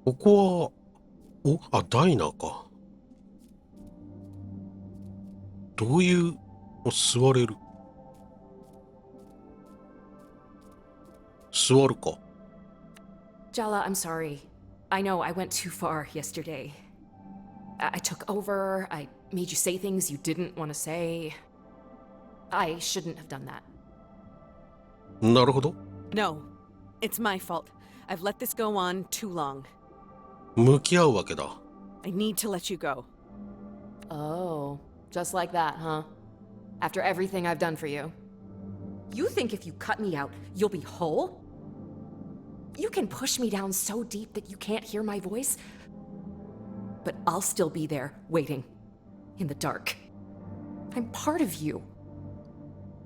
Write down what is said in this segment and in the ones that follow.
ここは、ダイナーか。どういう、座れる。座るか。Jala, I'm sorry. I know I went too far yesterday. I took over, I made you say things you didn't want to say. I shouldn't have done that. なるほど。No, it's my fault. I've let this go on too long. 向き合うわけだ。I need to let you go. Oh, just like that, huh? After everything I've done for you. You think if you cut me out, you'll be whole? You can push me down so deep that you can't hear my voice, but I'll still be there, waiting, in the dark. I'm part of you.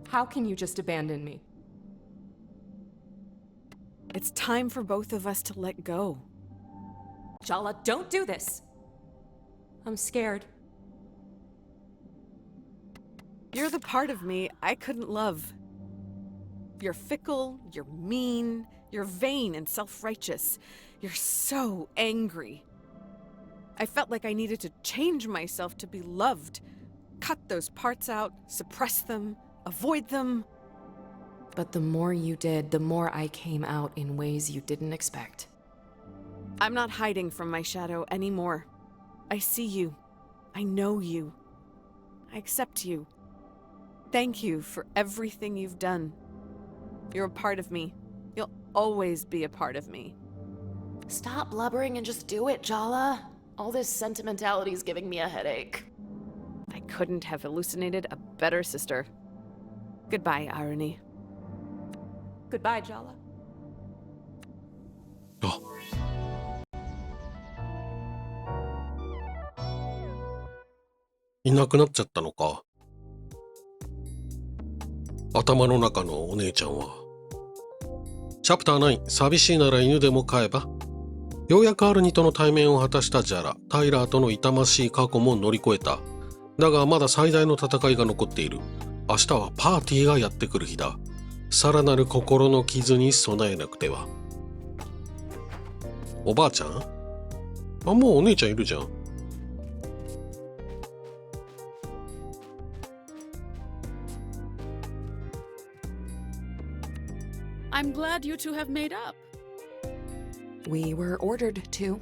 How can you just abandon me? It's time for both of us to let go. Jala, don't do this. I'm scared. You're the part of me I couldn't love. You're fickle, you're mean, you're vain and self-righteous. You're so angry. I felt like I needed to change myself to be loved. Cut those parts out, suppress them, avoid them. But the more you did, the more I came out in ways you didn't expect. I'm not hiding from my shadow anymore. I see you. I know you. I accept you. Thank you for everything you've done. You're a part of me. You'll always be a part of me. Stop blubbering and just do it, Jala. All this sentimentality is giving me a headache. I couldn't have hallucinated a better sister. Goodbye, Irony. Goodbye, Jala. あ、いなくなっちゃったのか。頭の中のお姉ちゃんは。チャプター9、寂しいなら犬でも飼えば。ようやくアルニとの対面を果たしたジャラ、タイラーとの痛ましい過去も乗り越えた。だがまだ最大の戦いが残っている。明日はパーティーがやってくる日だ。さらなる心の傷に備えなくては。おばあちゃん？あ、もうお姉ちゃんいるじゃん。I'm glad you two have made up. We were ordered to.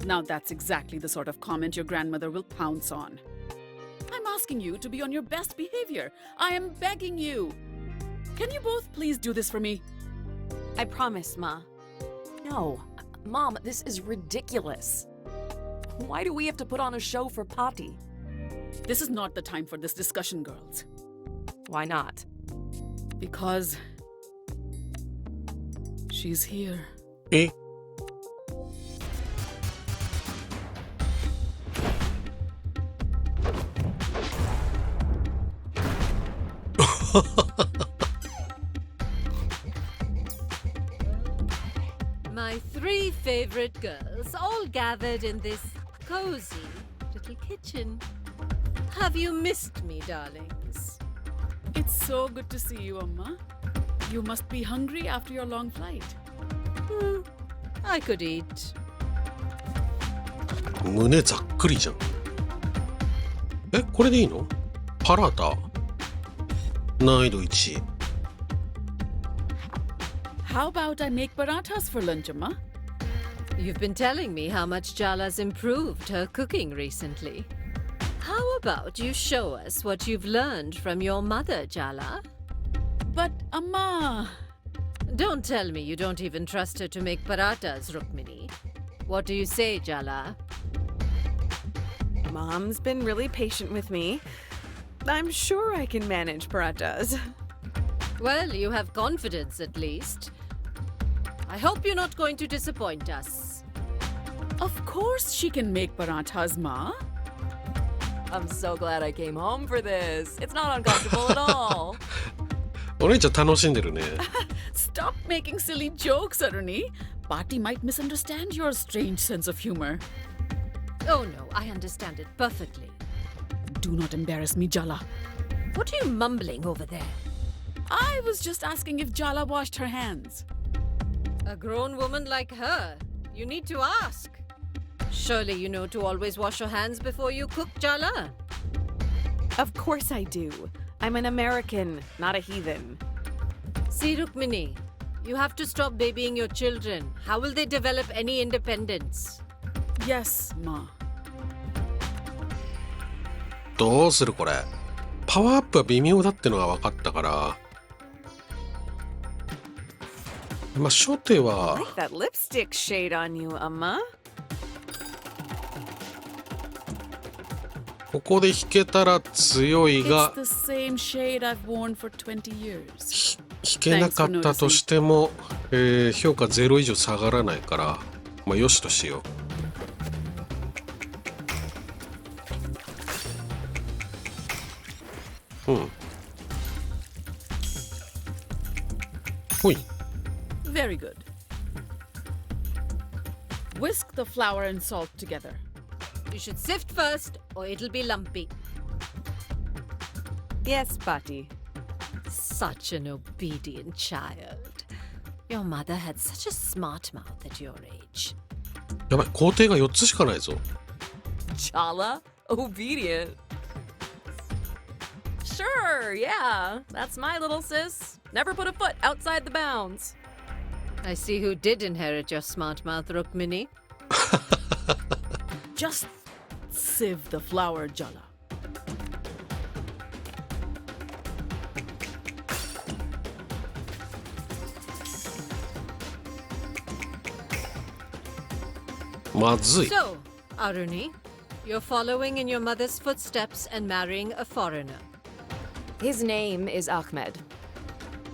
Now that's exactly the sort of comment your grandmother will pounce on. I'm asking you to be on your best behavior. I am begging you. Can you both please do this for me? I promise, Ma. No. Mom, this is ridiculous. Why do we have to put on a show for Patti? This is not the time for this discussion, girls. Why not? Because she's here. えMy three favorite girls all gathered in this cozy little kitchen. Have you missed me, darlings? It's so good to see you, Amma. You must be hungry after your long flight. I could eat. 胸ざっくりじゃん。え、これでいいの？パラータ。難易度1。How about I make parathas for lunch, Amma? You've been telling me how much Jala's improved her cooking recently. How about you show us what you've learned from your mother, Jala? But, Amma... Don't tell me you don't even trust her to make parathas, Rukmini. What do you say, Jala? Mom's been really patient with me. I'm sure I can manage parathas. Well, you have confidence at least. I hope you're not going to disappoint us. Of course she can make parathas, Ma. I'm so glad I came home for this. It's not uncomfortable at all. お姉ちゃん楽しんでるね。Stop making silly jokes, Aruni. Patti might misunderstand your strange sense of humor. Oh no, I understand it perfectly. Do not embarrass me, Jala. What are you mumbling over there? I was just asking if Jala washed her hands. A grown woman like her You need to ask. Surely you know to always wash your hands before you cook, Jala. Of course I do. I'm an American, not a heathen. See, Rukmini, you have to stop babying your children. How will they develop any independence? Yes, Ma. どうするこれ。パワーアップは微妙だってのが分かったから。まあ初手は I like that lipstick shade on you, Amma. ここで引けたら強い It's が the same shade I've worn for 20 years. 引けなかったとしても、評価0以上下がらないから、まあよしとしよう。うん。ほい。Very good. Whisk the flour and salt together. You should sift first, or it'll be lumpy. Yes, Patti. Such an obedient child. Your mother had such a smart mouth at your age. やばい、工程が4つしかないぞ。Chala? Obedient. Sure, yeah. That's my little sis. Never put a foot outside the bounds. I see who did inherit your smart mouth, Rukmini. Just sieve the flour, Jala.まずい。 So, Aruni, you're following in your mother's footsteps and marrying a foreigner. His name is Ahmed.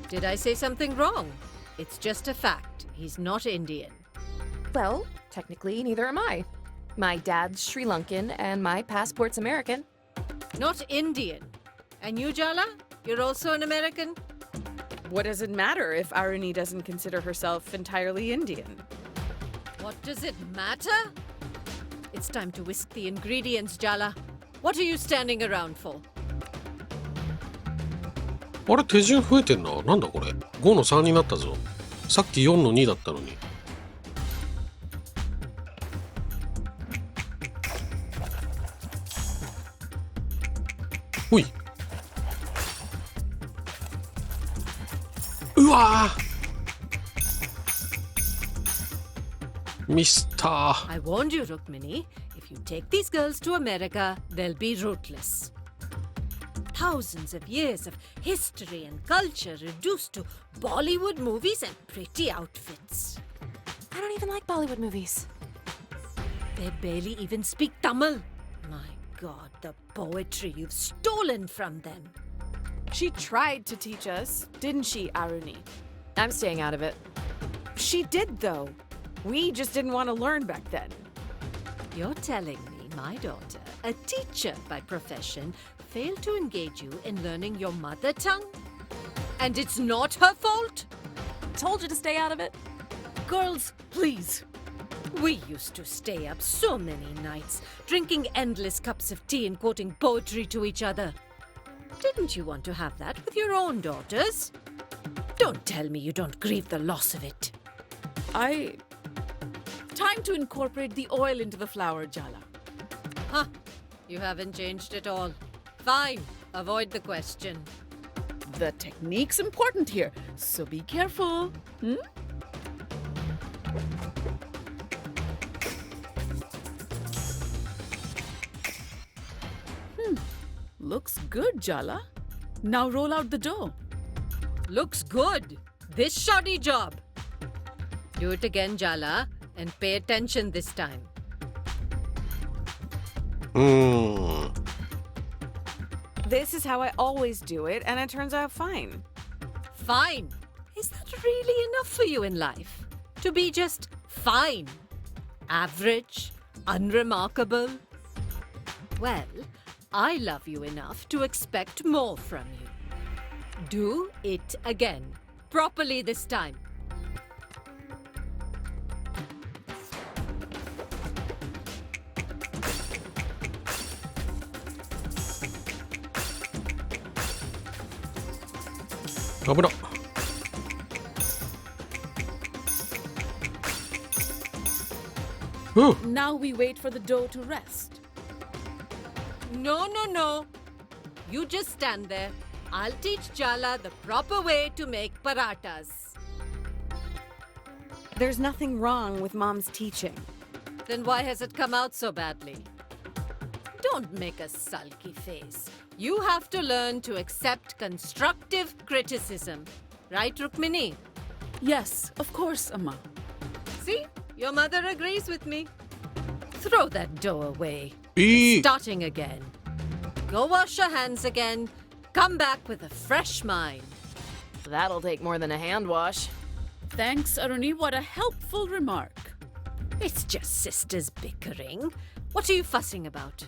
Did I say something wrong? It's just a fact. He's not Indian. Well, technically, neither am I. My dad's Sri Lankan and my passport's American. Not Indian. And you, Jala? You're also an American? What does it matter if Aruni doesn't consider herself entirely Indian? What does it matter? It's time to whisk the ingredients, Jala. What are you standing around for? あれ、手順増えてんな。なんだこれ。5の3になったぞ。さっき4の2だったのに。ほい。うわーミスター。 I warned you, Rukmini. If you take these girls to America, they'll be rootless. Thousands of years of history and culture reduced to Bollywood movies and pretty outfits. I don't even like Bollywood movies. They barely even speak Tamil. My God, the poetry you've stolen from them. She tried to teach us, didn't she, Aruni? I'm staying out of it. She did, though. We just didn't want to learn back then. You're telling me my daughter, a teacher by profession, failed to engage you in learning your mother tongue? And it's not her fault? Told you to stay out of it. Girls, please. We used to stay up so many nights, drinking endless cups of tea and quoting poetry to each other. Didn't you want to have that with your own daughters? Don't tell me you don't grieve the loss of it. Time to incorporate the oil into the flour, Jala. Huh? You haven't changed at all. Fine. Avoid the question. The technique's important here, so be careful. Looks good, Jala. Now roll out the dough. Looks good. This shoddy job. Do it again, Jala, and pay attention this time. うーん。 This is how I always do it, and it turns out fine. Fine. Is that really enough for you in life? To be just fine? Average? Unremarkable? Well, I love you enough to expect more from you. Do it again. Properly this time.危な。うん。 Now we wait for the dough to rest. No, no, no. You just stand there. I'll teach Jala the proper way to make paratas. There's nothing wrong with Mom's teaching. Then why has it come out so badly? Don't make a sulky face. You have to learn to accept constructive criticism. Right, Rukmini? Yes, of course, Amma. See? Your mother agrees with me. Throw that dough away. いい。 Starting again. Go wash your hands again. Come back with a fresh mind. That'll take more than a hand wash. Thanks, Aruni. What a helpful remark. It's just sisters bickering. What are you fussing about?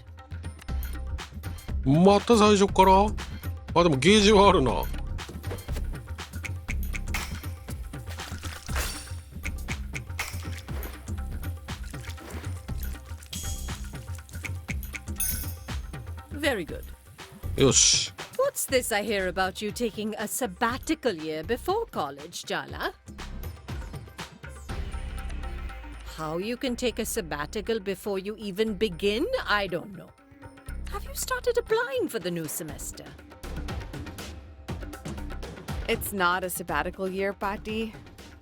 また最初から。あ、でもゲージはあるな。Very good. よし。 What's this I hear about you taking a sabbatical year before college, Jala? How you can take a sabbatical before you even begin, I don't know. Have you started applying for the new semester? It's not a sabbatical year, Pati.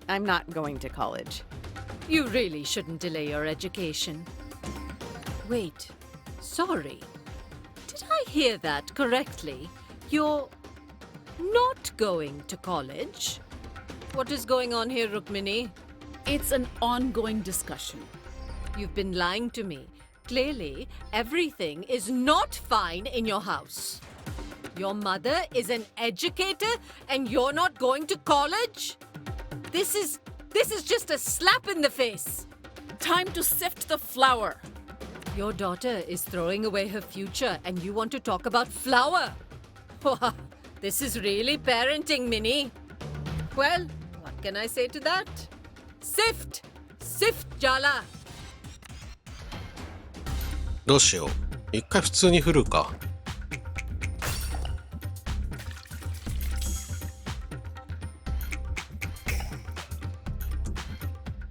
I'm not going to college. You really shouldn't delay your education. Wait, sorry. Did I hear that correctly? You're not going to college? What is going on here, Rukmini? It's an ongoing discussion. You've been lying to me. Clearly, everything is not fine in your house. Your mother is an educator and you're not going to college? This is just a slap in the face. Time to sift the flour. Your daughter is throwing away her future and you want to talk about flour? This is really parenting, Minnie. Well, what can I say to that? Sift! Sift, Jala! どうしよう。一回普通に振るか。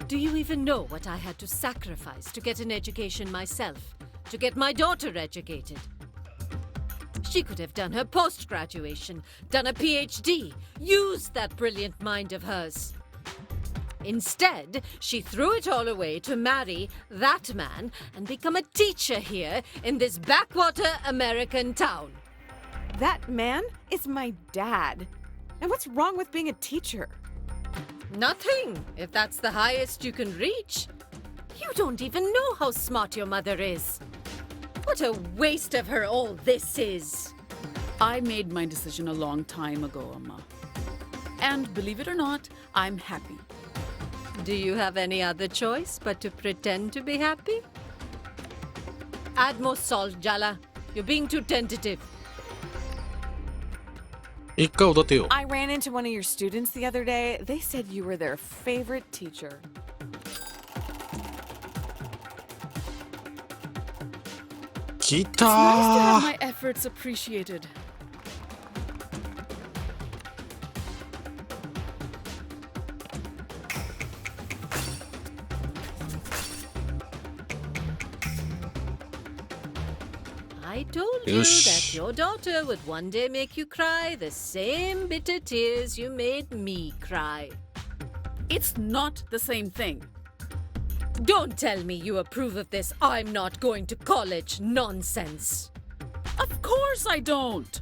Do you even know what I had to sacrifice to get an education myself? To get my daughter educated? She could have done her post-graduation, done a PhD, used that brilliant mind of hers. Instead, she threw it all away to marry that man and become a teacher here in this backwater American town. That man is my dad. And what's wrong with being a teacher? Nothing, if that's the highest you can reach. You don't even know how smart your mother is. What a waste of her all this is. I made my decision a long time ago, Amma. And believe it or not, I'm happy. Do you have any other choice but to pretend to be happy? Add more salt, Jala. You're being too tentative. 一回おだてよ。 I ran into one of your students the other day. They said you were their favorite teacher. 来 It's た nice to have ー。 my efforts appreciated. I told you that your daughter would one day make you cry the same bitter tears you made me cry. It's not the same thing. Don't tell me you approve of this I'm not going to college nonsense. Of course I don't.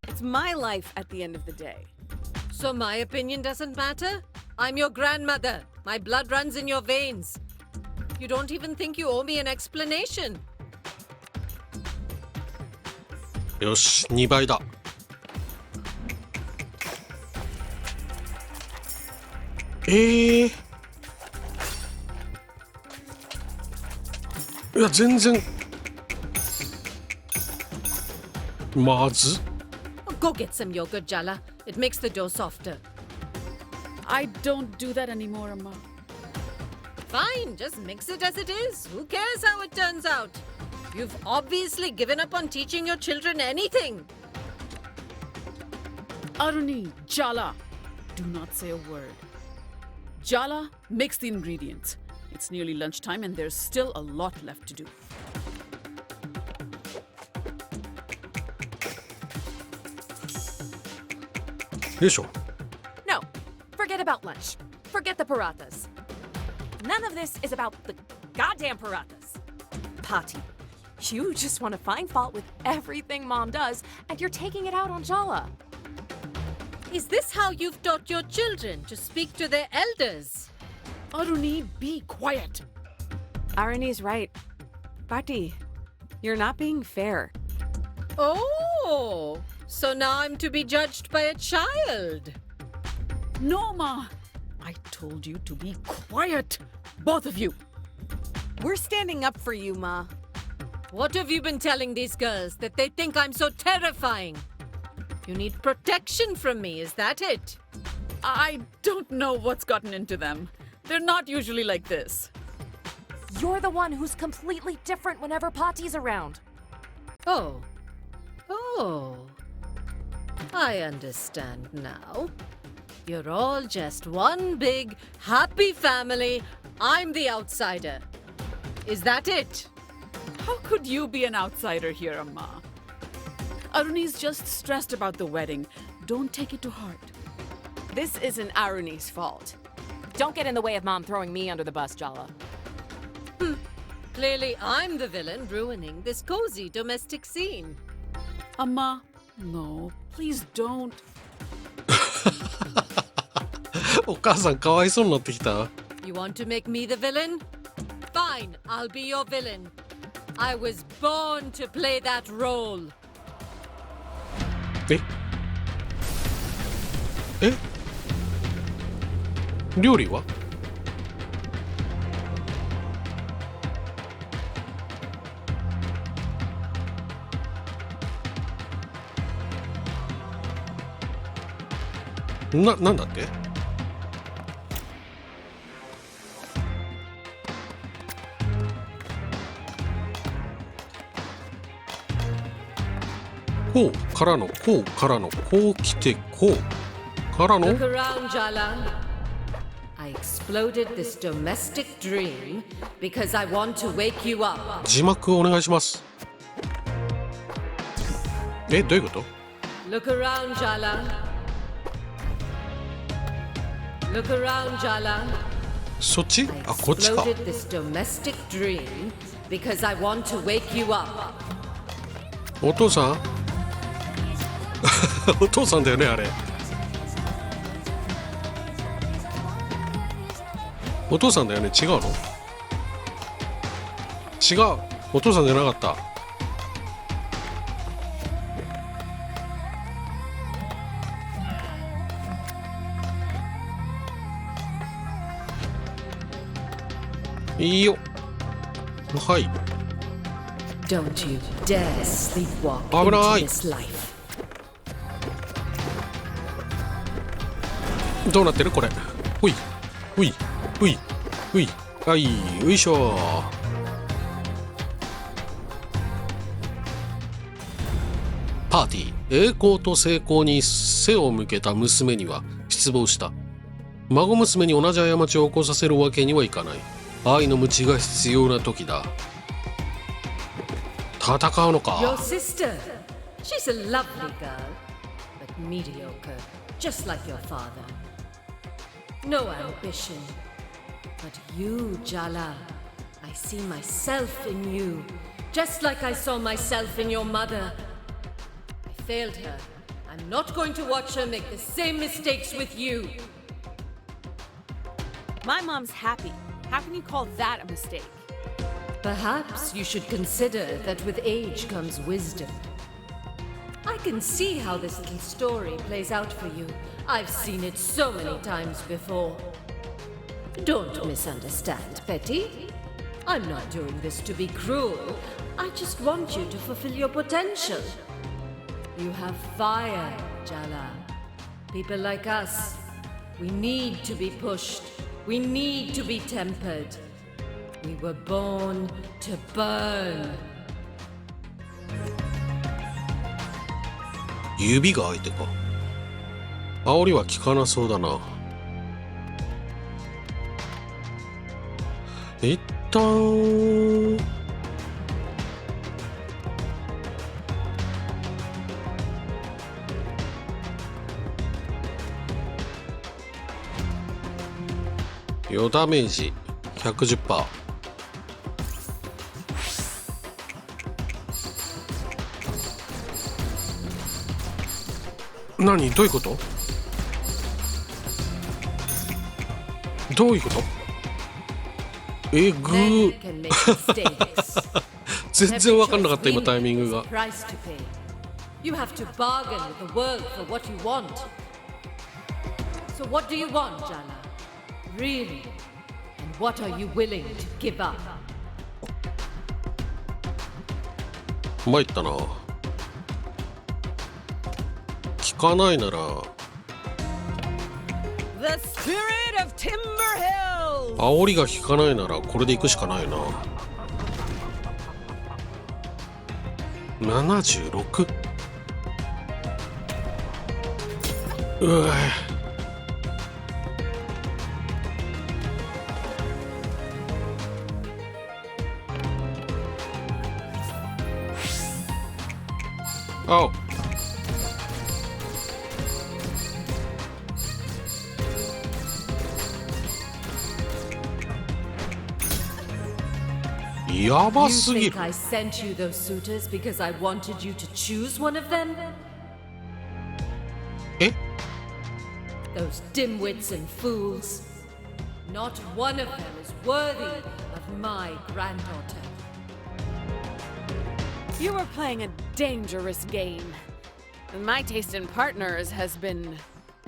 It's my life at the end of the day. So my opinion doesn't matter? I'm your grandmother. My blood runs in your veins. You don't even think you owe me an explanation. よし、2倍だ。いや、全然。まず。 Go get some yogurt, Jala. It makes the dough softer. I don't do that anymore, Amma. Fine, just mix it as it is. Who cares how it turns out? You've obviously given up on teaching your children anything. Aruni, Jala, do not say a word. Jala, mix the ingredients. It's nearly lunchtime and there's still a lot left to do. No, forget about lunch. Forget the parathas. None of this is about the goddamn parathas. Pati, you just want to find fault with everything Mom does, and you're taking it out on Jala. Is this how you've taught your children to speak to their elders? Aruni, be quiet. Arani's right. Pati, you're not being fair. Oh, so now I'm to be judged by a child. No, Ma. I told you to be quiet. Both of you. We're standing up for you, Ma. What have you been telling these girls? That they think I'm so terrifying? You need protection from me, is that it? I don't know what's gotten into them. They're not usually like this. You're the one who's completely different whenever Pati's around. Oh. Oh. I understand now. You're all just one big, happy family. I'm the outsider. Is that it? How could you be an outsider here, Amma? Aruni's just stressed about the wedding. Don't take it to heart. This isn't Aruni's fault. Don't get in the way of Mom throwing me under the bus, Jala. Clearly, I'm the villain ruining this cozy domestic scene. Amma, no, please don't. お母さんかわいそうになってきた。 You want to make me the villain? Fine, I'll be your villain. I was born to play that role. え料理はなんだってこうからのこうからのこう来てこうからの Look around, Jala. I exploded this domestic dream because I want to wake you up. 字幕お願いします。どういうこと Look around, Jala. Look around, Jala. そっち I あ、こっちか。 exploded this domestic dream because I want to wake you up. お父さんお父さんだよね、あれ。お父さんだよね、違うの違う、お父さんじゃなかった。いいよ。はい。 Don't you dare sleepwalk 危ない。 into this life. どうなってるこれ。ほい、ほい、ほい、ほい。はい、よいしょ。パーティー、栄光と成功に背を向けた娘には失望した。孫娘に同じ過ちを起こさせるわけにはいかない。愛の鞭が必要な時だ。戦うのか。 Your sister. She's a lovely girl, but mediocre, just like your father. No ambition. But you, Jala, I see myself in you, just like I saw myself in your mother. I failed her. I'm not going to watch her make the same mistakes with you. My mom's happy. How can you call that a mistake? Perhaps you should consider that with age comes wisdom. I can see how this little story plays out for you. I've seen it so many times before. Don't misunderstand, Petty. I'm not doing this to be cruel. I just want you to fulfill your potential. You have fire, Jala. People like us, we need to be pushed. We need to be tempered. We were born to burn. 指が相手か。煽りは効かなそうだな。一旦余ダメージ 110%。 何どういうこと？どういうこと？えぐ Then you ー can make mistakes. 全然分かんなかった今タイミングが。 Price to pay. You have to bargain with the world for what you want. So what do you want, Jala? Really? And what are you willing to give up? 参ったな。聞かないなら The spirit of Timber Hill! 煽りが効かないならこれで行くしかないな。76。うわあ、やば You すぎ think る。 I sent you those suitors because I wanted you to choose one of them? え Those dimwits and fools. Not one of them is worthy of my granddaughter. You were playing a dangerous game. And my taste in partners has been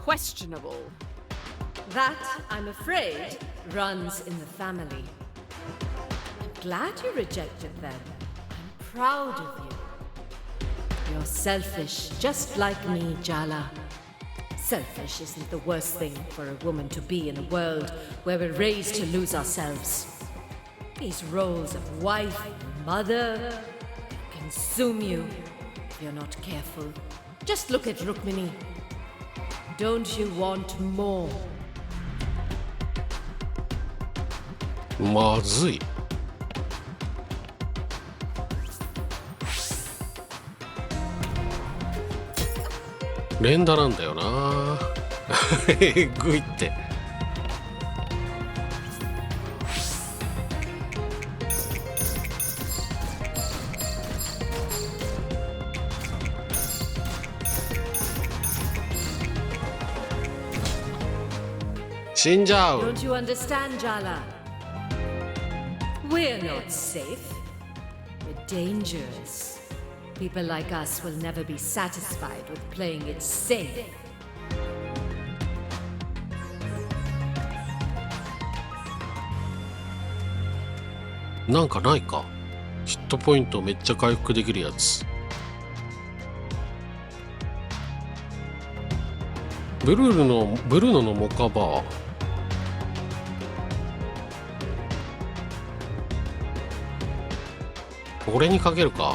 questionable. That, I'm afraid, runs in the family. I'm glad you rejected them. I'm proud of you. You're selfish, just like me, Jala. Selfish isn't the worst thing for a woman to be in a world where we're raised to lose ourselves. These roles of wife and mother consume you if you're not careful. Just look at Rukmini. Don't you want more? まずい。連打なんだよな。えぐいって。死んじゃう。 Don't you understand, Jala? We're not safe. We're dangerous. People like us will never be satisfied with playing it safe. なんかないか。ヒットポイントめっちゃ回復できるやつ。ブルーノのモカバー。俺にかけるか。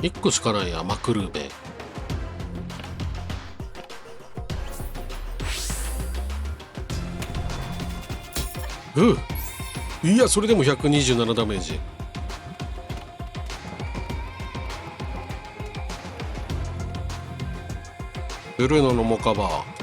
1個しかないや、マクルーベ。いや、それでも127ダメージ。ブルーノのモカバー。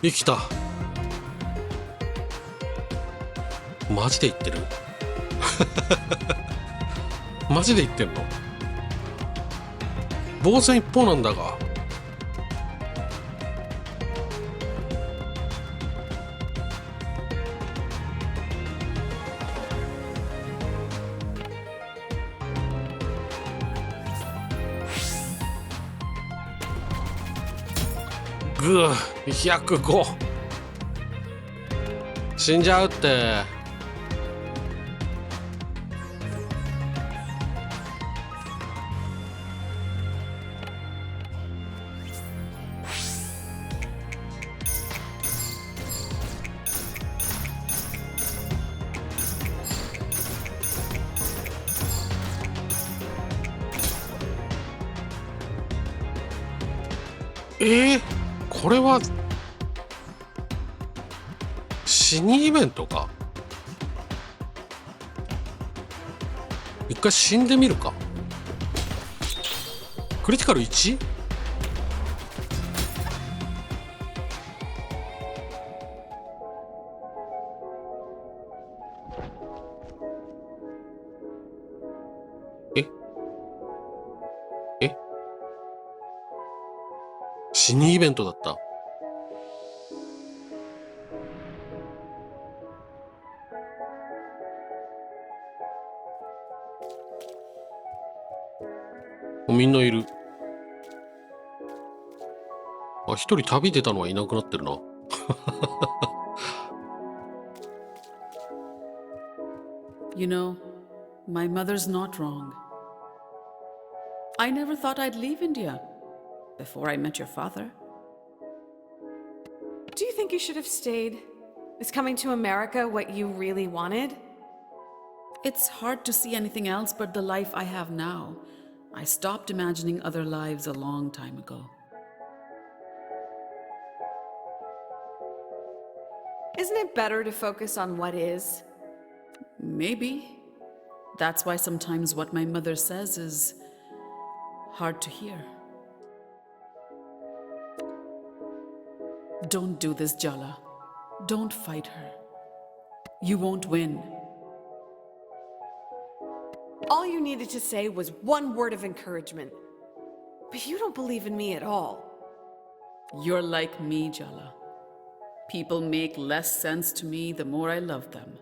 生きた。マジで言ってる？マジで言ってんの？防戦一方なんだが。ぐ105。死んじゃうって。これは死にイベントか。一回死んでみるか。クリティカル 1？ 死にイベントだった。みんないる。あ、一人旅出たのはいなくなってるな。You know, my mother's not wrong. I never thought I'd leave India before I met your father. Do you think you should have stayed? Is coming to America what you really wanted? It's hard to see anything else but the life I have now. I stopped imagining other lives a long time ago. Isn't it better to focus on what is? Maybe. That's why sometimes what my mother says is hard to hear. Don't do this, Jala. Don't fight her. You won't win. All you needed to say was one word of encouragement. But you don't believe in me at all. You're like me, Jala. People make less sense to me the more I love them.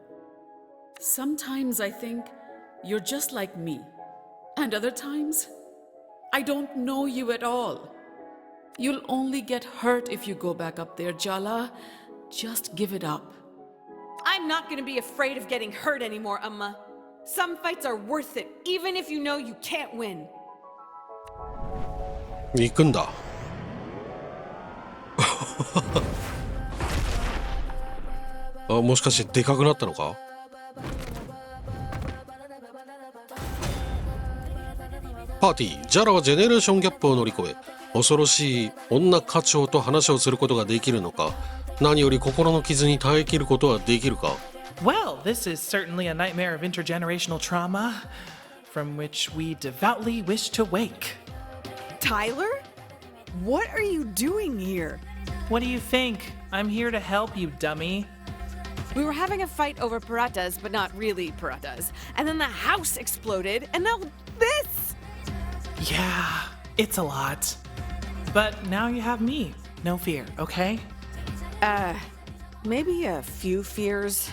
Sometimes I think you're just like me. And other times, I don't know you at all. You'll only get hurt if you go back up there, Jala. Just give it up. I'm not gonna be afraid of getting hurt anymore, Amma. Some fights are worth it, even if you know you can't win. 行くんだ。あ、もしかしてでかくなったのか。パーティー、ジャラはジェネレーションギャップを乗り越え、恐ろしい女課長と話をすることができるのか、何より心の傷に耐えきることはできるか。Well, this is certainly a nightmare of intergenerational trauma from which we devoutly wish to wake. Tyler? What are you doing here? What do you think? I'm here to help you, dummy. We were having a fight over paratas, but not really paratas. And then the house exploded, and now this! Yeah, it's a lot. But now you have me. No fear, okay? Maybe a few fears.